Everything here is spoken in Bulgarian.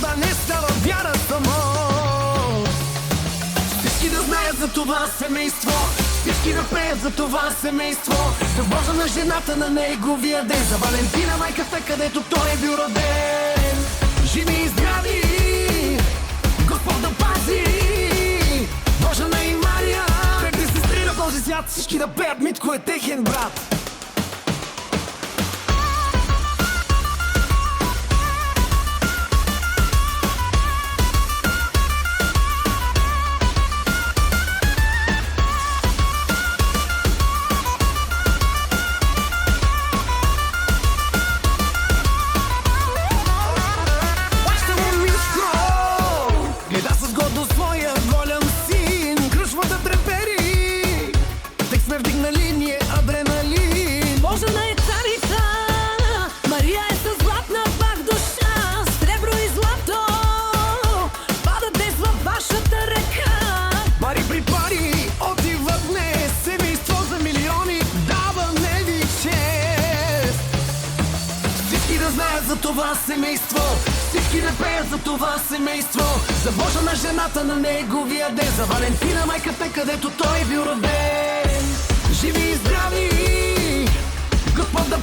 това не става вяра само. Всички да знаят за това семейство, всички да пеят за това семейство, за Божа на жената на неговия ден, за Валентина майката, където той е бил роден. Живи и здрави, Господ да пази, Божана и Мария, двете сестри на този свят, всички да пеят, Митко е техен брат. За това семейство, всички да пеят за това семейство, за Божа на жената на неговия ден, за Валентина майката, където той е бил роден. Живи и здрави, Господ да